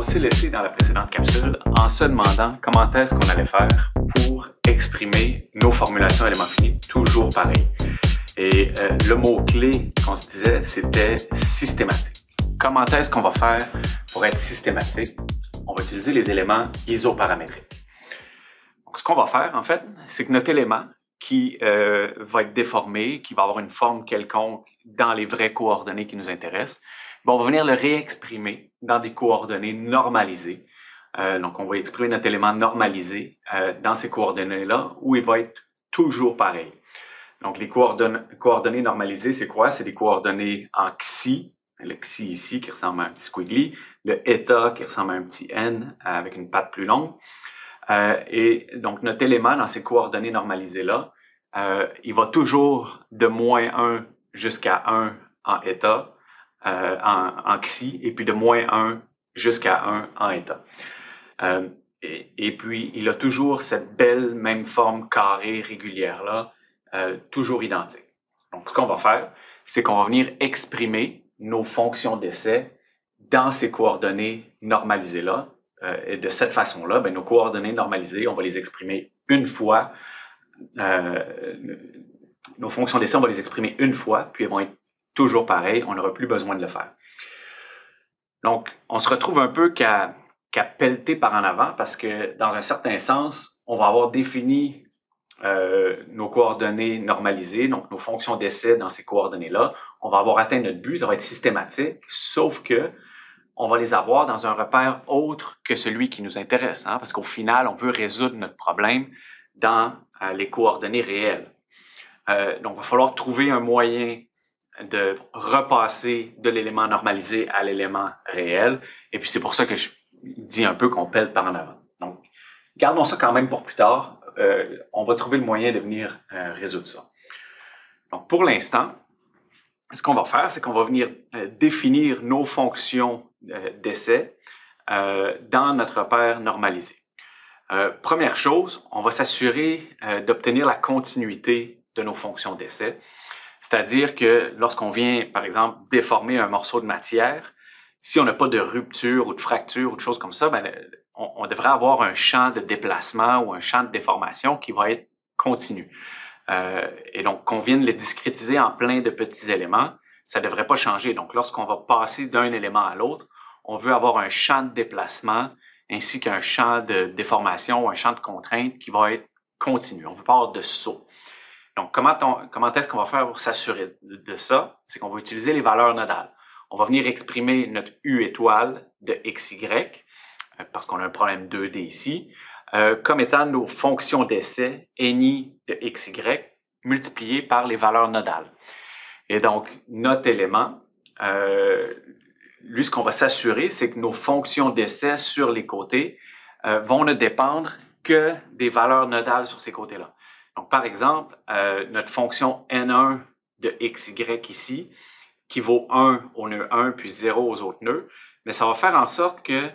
s'est laissé dans la précédente capsule en se demandant comment est-ce qu'on allait faire pour exprimer nos formulations éléments finis toujours pareil. Et le mot-clé qu'on se disait, c'était systématique. Comment est-ce qu'on va faire pour être systématique? On va utiliser les éléments isoparamétriques. Donc, ce qu'on va faire, en fait, c'est que notre élément qui va être déformé, qui va avoir une forme quelconque dans les vraies coordonnées qui nous intéressent, on va venir le réexprimer dans des coordonnées normalisées. Donc, on va exprimer notre élément normalisé dans ces coordonnées-là où il va être toujours pareil. Donc, les coordonnées normalisées, c'est quoi? C'est des coordonnées en xi, le xi ici qui ressemble à un petit squiggly, le eta qui ressemble à un petit n avec une patte plus longue. Et donc, notre élément dans ces coordonnées normalisées-là, il va toujours de moins 1 jusqu'à 1 en eta, en xi, et puis de moins 1 jusqu'à 1 en eta. Et puis, il a toujours cette belle même forme carrée régulière-là, toujours identique. Donc, ce qu'on va faire, c'est qu'on va venir exprimer nos fonctions d'essai dans ces coordonnées normalisées-là. Et de cette façon-là, nos coordonnées normalisées, on va les exprimer une fois. Nos fonctions d'essai, on va les exprimer une fois, puis elles vont être toujours pareilles. On n'aura plus besoin de le faire. Donc, on se retrouve un peu qu'à pelleter par en avant parce que, dans un certain sens, on va avoir défini nos coordonnées normalisées, donc nos fonctions d'essai dans ces coordonnées-là. On va avoir atteint notre but, ça va être systématique, sauf que on va les avoir dans un repère autre que celui qui nous intéresse, parce qu'au final, on veut résoudre notre problème dans les coordonnées réelles. Donc, il va falloir trouver un moyen de repasser de l'élément normalisé à l'élément réel. Et puis, c'est pour ça que je dis un peu qu'on pèle par en avant. Donc, gardons ça quand même pour plus tard. On va trouver le moyen de venir résoudre ça. Donc, pour l'instant, ce qu'on va faire, c'est qu'on va venir définir nos fonctions d'essai dans notre repère normalisé. Première chose, on va s'assurer d'obtenir la continuité de nos fonctions d'essai. C'est-à-dire que lorsqu'on vient, par exemple, déformer un morceau de matière, si on n'a pas de rupture ou de fracture ou de choses comme ça, on devrait avoir un champ de déplacement ou un champ de déformation qui va être continu. Et donc, qu'on vienne les discrétiser en plein de petits éléments, ça ne devrait pas changer. Donc, lorsqu'on va passer d'un élément à l'autre, on veut avoir un champ de déplacement ainsi qu'un champ de déformation ou un champ de contrainte qui va être continu. On ne veut pas avoir de saut. Donc, comment est-ce qu'on va faire pour s'assurer de ça? C'est qu'on va utiliser les valeurs nodales. On va venir exprimer notre U étoile de XY, parce qu'on a un problème 2D ici, comme étant nos fonctions d'essai NI de XY multipliées par les valeurs nodales. Et donc, notre élément, lui, ce qu'on va s'assurer, c'est que nos fonctions d'essai sur les côtés vont ne dépendre que des valeurs nodales sur ces côtés-là. Donc, par exemple, notre fonction N1 de XY ici, qui vaut 1 au nœud 1 puis 0 aux autres nœuds, mais ça va faire en sorte que,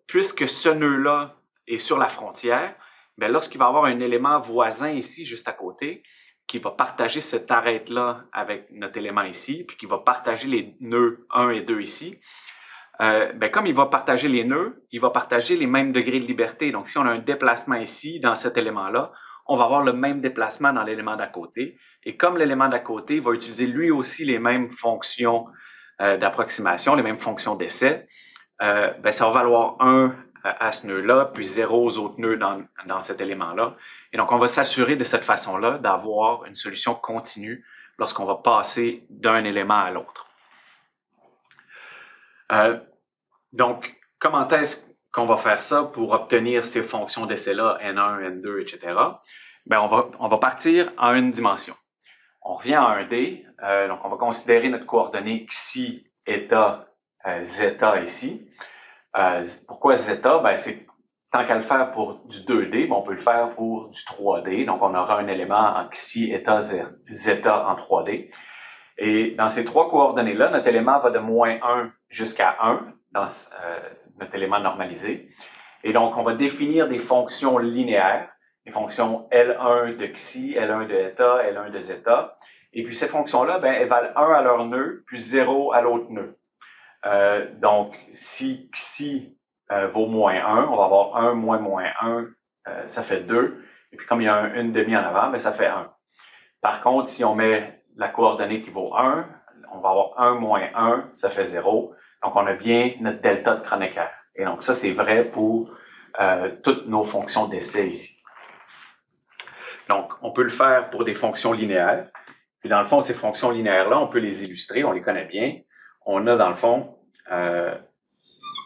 puisque ce nœud-là est sur la frontière, lorsqu'il va y avoir un élément voisin ici, juste à côté, qui va partager cette arête-là avec notre élément ici, puis qui va partager les nœuds 1 et 2 ici, comme il va partager les nœuds, il va partager les mêmes degrés de liberté. Donc, si on a un déplacement ici, dans cet élément-là, on va avoir le même déplacement dans l'élément d'à côté. Et comme l'élément d'à côté va utiliser lui aussi les mêmes fonctions d'approximation, les mêmes fonctions d'essai, ça va valoir 1 à ce nœud-là, puis 0 aux autres nœuds dans cet élément-là. Et donc, on va s'assurer de cette façon-là d'avoir une solution continue lorsqu'on va passer d'un élément à l'autre. Donc, comment est-ce qu'on va faire ça pour obtenir ces fonctions d'essai-là, N1, N2, etc.? On va partir en une dimension. On revient à 1D, donc on va considérer notre coordonnée xi, eta, zeta ici. Pourquoi zeta? C'est tant qu'à le faire pour du 2D, on peut le faire pour du 3D. Donc, on aura un élément en xi, eta, zeta en 3D. Et dans ces trois coordonnées-là, notre élément va de moins 1 jusqu'à 1 dans notre élément normalisé. Et donc, on va définir des fonctions linéaires, les fonctions L1 de xi, L1 de eta, L1 de zeta. Et puis, ces fonctions-là, elles valent 1 à leur nœud, puis 0 à l'autre nœud. Donc, si xi vaut moins 1, on va avoir 1 moins moins 1, ça fait 2. Et puis, comme il y a une demi en avant, bien, ça fait 1. Par contre, si on met la coordonnée qui vaut 1, on va avoir 1 moins 1, ça fait 0. Donc, on a bien notre delta de Kronecker. Et donc, ça, c'est vrai pour toutes nos fonctions d'essai ici. Donc, on peut le faire pour des fonctions linéaires. Puis, dans le fond, ces fonctions linéaires-là, on peut les illustrer, on les connaît bien. On a, dans le fond,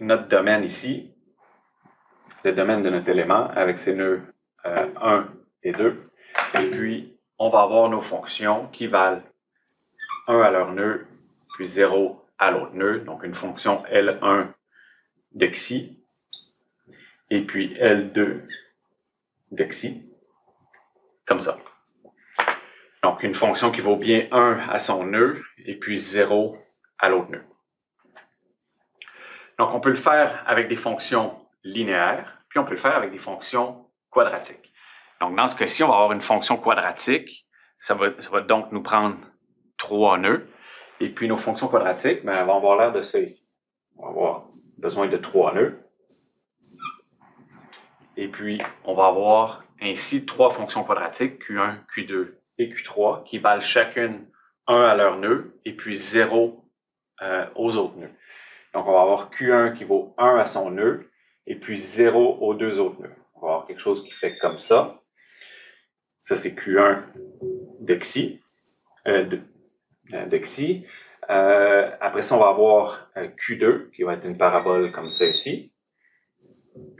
notre domaine ici, le domaine de notre élément avec ses nœuds 1 et 2. Et puis, on va avoir nos fonctions qui valent 1 à leur nœud, puis 0 à l'autre nœud. Donc, une fonction L1 de xi, et puis L2 de xi, comme ça. Donc, une fonction qui vaut bien 1 à son nœud, et puis 0 à l'autre nœud. Donc, on peut le faire avec des fonctions linéaires, puis on peut le faire avec des fonctions quadratiques. Donc, dans ce cas-ci, on va avoir une fonction quadratique. Ça va donc nous prendre 3 nœuds. Et puis, nos fonctions quadratiques, ben, elles vont avoir l'air de ça ici. On va avoir besoin de 3 nœuds. Et puis, on va avoir ainsi 3 fonctions quadratiques, Q1, Q2 et Q3, qui valent chacune 1 à leur nœud et puis 0 aux autres nœuds. Donc, on va avoir Q1 qui vaut 1 à son nœud et puis 0 aux deux autres nœuds. On va avoir quelque chose qui fait comme ça. Ça, c'est Q1 de xi. Après ça, on va avoir Q2 qui va être une parabole comme ça ici.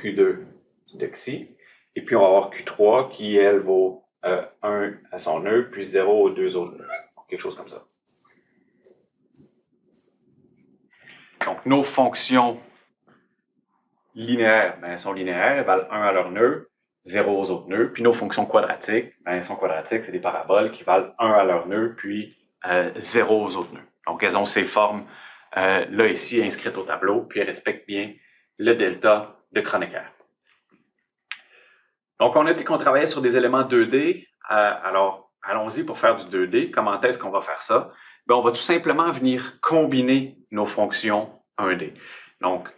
Q2 de xi. Et puis, on va avoir Q3 qui, elle, vaut 1 à son nœud, puis 0 aux deux autres nœuds. Quelque chose comme ça. Donc, nos fonctions linéaires, ben, elles sont linéaires, elles valent 1 à leur nœud, 0 aux autres nœuds. Puis nos fonctions quadratiques, ben, elles sont quadratiques, c'est des paraboles qui valent 1 à leur nœud, puis 0 aux autres nœuds. Donc, elles ont ces formes là ici inscrites au tableau, puis elles respectent bien le delta de Kronecker. Donc, on a dit qu'on travaillait sur des éléments 2D. Alors, allons-y pour faire du 2D. Comment est-ce qu'on va faire ça? Bien, on va tout simplement venir combiner nos fonctions 1D. Donc,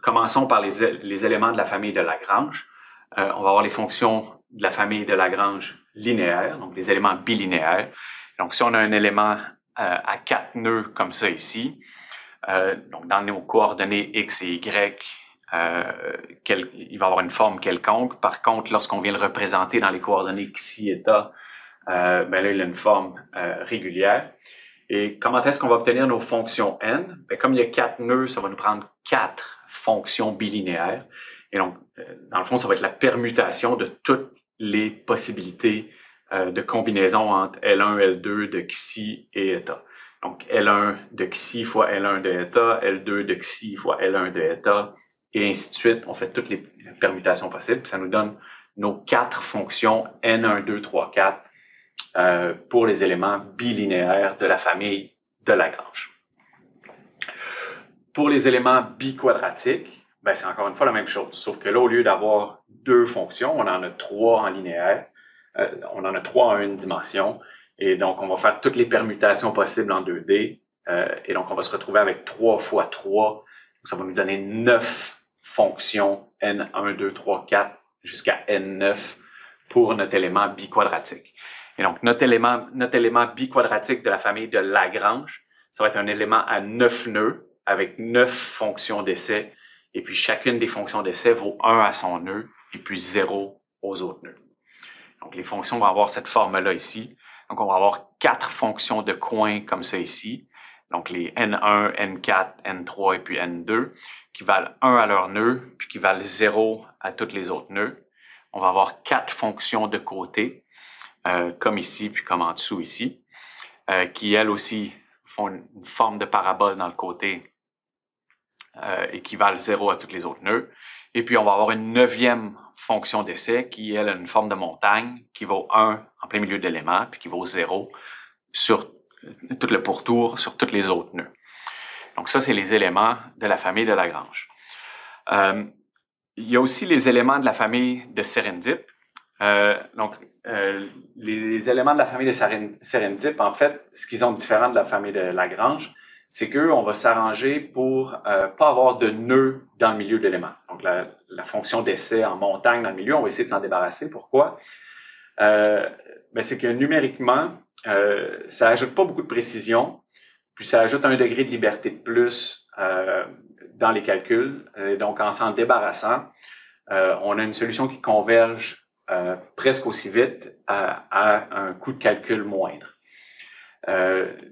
commençons par les éléments de la famille de Lagrange. On va avoir les fonctions de la famille de Lagrange linéaires, donc les éléments bilinéaires. Donc, si on a un élément à 4 nœuds comme ça ici, donc dans nos coordonnées x et y, il va avoir une forme quelconque. Par contre, lorsqu'on vient le représenter dans les coordonnées xi et ta, ben là, il a une forme régulière. Et comment est-ce qu'on va obtenir nos fonctions n? Bien, comme il y a 4 nœuds, ça va nous prendre 4 fonctions bilinéaires. Et donc, dans le fond, ça va être la permutation de toutes les possibilités de combinaison entre L1, L2 de xi et eta. Donc, L1 de xi fois L1 de eta, L2 de xi fois L1 de eta, et ainsi de suite. On fait toutes les permutations possibles. Ça nous donne nos 4 fonctions n1, 2, 3, 4 pour les éléments bilinéaires de la famille de Lagrange. Pour les éléments biquadratiques, ben c'est encore une fois la même chose, sauf que là, au lieu d'avoir 2 fonctions, on en a 3 en linéaire, on en a 3 en une dimension, et donc on va faire toutes les permutations possibles en 2D, et donc on va se retrouver avec 3 fois 3, ça va nous donner 9 fonctions n1, 2, 3, 4 jusqu'à n9 pour notre élément biquadratique. Et donc, notre élément biquadratique de la famille de Lagrange, ça va être un élément à 9 nœuds avec 9 fonctions d'essai. Et puis, chacune des fonctions d'essai vaut 1 à son nœud et puis 0 aux autres nœuds. Donc, les fonctions vont avoir cette forme-là ici. Donc, on va avoir 4 fonctions de coin comme ça ici. Donc, les N1, N4, N3 et puis N2 qui valent 1 à leur nœud puis qui valent 0 à tous les autres nœuds. On va avoir 4 fonctions de côté. Comme ici, puis comme en dessous ici, qui, elles aussi, font une forme de parabole dans le côté et qui valent 0 à tous les autres nœuds. Et puis, on va avoir une 9e fonction d'essai qui, elle, a une forme de montagne qui vaut 1 en plein milieu de l'élément, puis qui vaut 0 sur tout le pourtour, sur tous les autres nœuds. Donc, ça, c'est les éléments de la famille de Lagrange. Il y a aussi les éléments de la famille de Serendip. Les éléments de la famille de Serendip, en fait, ce qu'ils ont de différent de la famille de Lagrange, c'est qu'on va s'arranger pour pas avoir de nœud dans le milieu de l'élément. Donc, la fonction d'essai en montagne dans le milieu, on va essayer de s'en débarrasser. Pourquoi? C'est que numériquement, ça ajoute pas beaucoup de précision, puis ça ajoute un degré de liberté de plus dans les calculs. Et donc, en s'en débarrassant, on a une solution qui converge presque aussi vite à un coût de calcul moindre.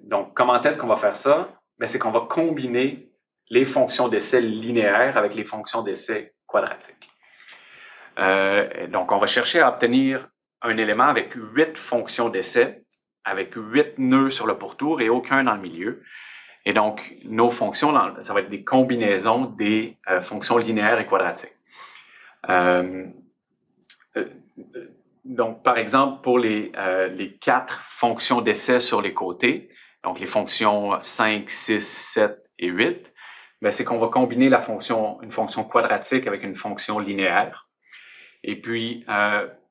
Donc, comment est-ce qu'on va faire ça? C'est qu'on va combiner les fonctions d'essai linéaires avec les fonctions d'essai quadratiques. Donc, on va chercher à obtenir un élément avec 8 fonctions d'essai, avec 8 nœuds sur le pourtour et aucun dans le milieu. Et donc, nos fonctions, ça va être des combinaisons des fonctions linéaires et quadratiques. Donc, par exemple, pour les 4 fonctions d'essai sur les côtés, donc les fonctions 5, 6, 7 et 8, c'est qu'on va combiner une fonction quadratique avec une fonction linéaire. Et puis,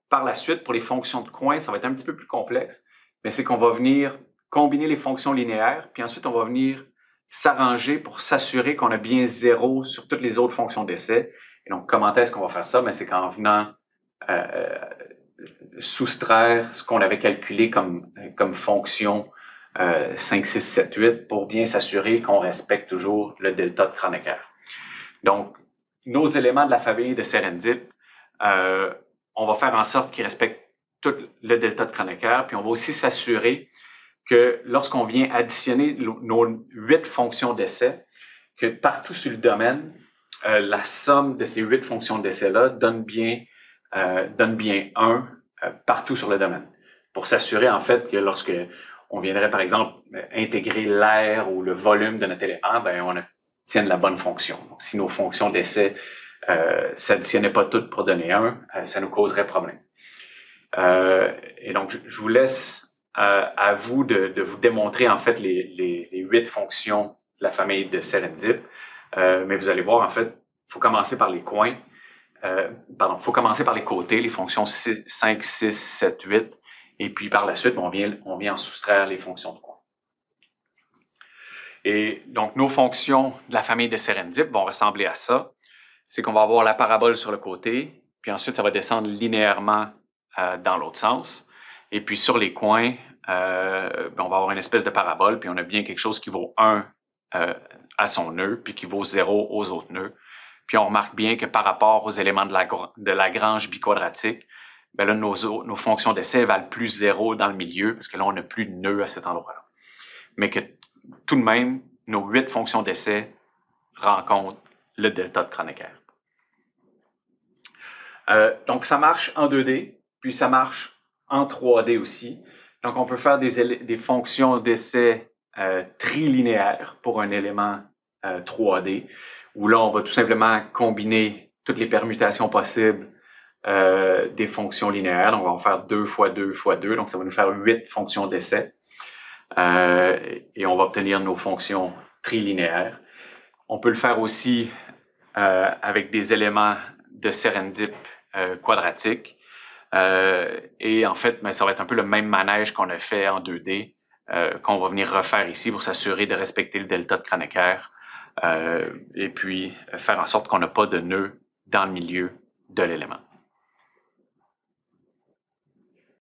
par la suite, pour les fonctions de coin, ça va être un petit peu plus complexe, mais c'est qu'on va venir combiner les fonctions linéaires, puis ensuite, on va venir s'arranger pour s'assurer qu'on a bien 0 sur toutes les autres fonctions d'essai. Et donc, comment est-ce qu'on va faire ça? C'est qu'en venant soustraire ce qu'on avait calculé comme fonction 5, 6, 7, 8 pour bien s'assurer qu'on respecte toujours le delta de Kronecker. Donc, nos éléments de la famille de Serendip, on va faire en sorte qu'ils respectent tout le delta de Kronecker, puis on va aussi s'assurer que lorsqu'on vient additionner nos 8 fonctions d'essai, que partout sur le domaine, la somme de ces 8 fonctions d'essai-là donne bien 1 partout sur le domaine. Pour s'assurer, en fait, que lorsque on viendrait, par exemple, intégrer l'air ou le volume de notre élément, on obtient la bonne fonction. Donc, si nos fonctions d'essai s'additionnaient pas toutes pour donner 1, ça nous causerait problème. Et donc, je vous laisse à vous de vous démontrer, en fait, les 8 fonctions de la famille de Serendip. Mais vous allez voir, en fait, il faut commencer par les coins. Faut commencer par les côtés, les fonctions 5, 6, 7, 8, et puis par la suite, on vient en soustraire les fonctions de coin. Et donc, nos fonctions de la famille de Serendip vont ressembler à ça. C'est qu'on va avoir la parabole sur le côté, puis ensuite, ça va descendre linéairement dans l'autre sens. Et puis, sur les coins, on va avoir une espèce de parabole, puis on a bien quelque chose qui vaut 1 à son nœud, puis qui vaut 0 aux autres nœuds. Puis on remarque bien que par rapport aux éléments de Lagrange biquadratique, là, nos fonctions d'essai valent plus 0 dans le milieu, parce que là, on n'a plus de nœud à cet endroit-là. Mais que tout de même, nos 8 fonctions d'essai rencontrent le delta de Kronecker. Donc, ça marche en 2D, puis ça marche en 3D aussi. Donc, on peut faire des fonctions d'essai trilinéaires pour un élément 3D, où là, on va tout simplement combiner toutes les permutations possibles des fonctions linéaires. Donc, on va en faire 2 fois 2 fois 2, donc ça va nous faire 8 fonctions d'essai. Et on va obtenir nos fonctions trilinéaires. On peut le faire aussi avec des éléments de Serendip quadratiques. Et en fait, ça va être un peu le même manège qu'on a fait en 2D, qu'on va venir refaire ici pour s'assurer de respecter le delta de Kronecker. Et puis faire en sorte qu'on n'a pas de nœud dans le milieu de l'élément.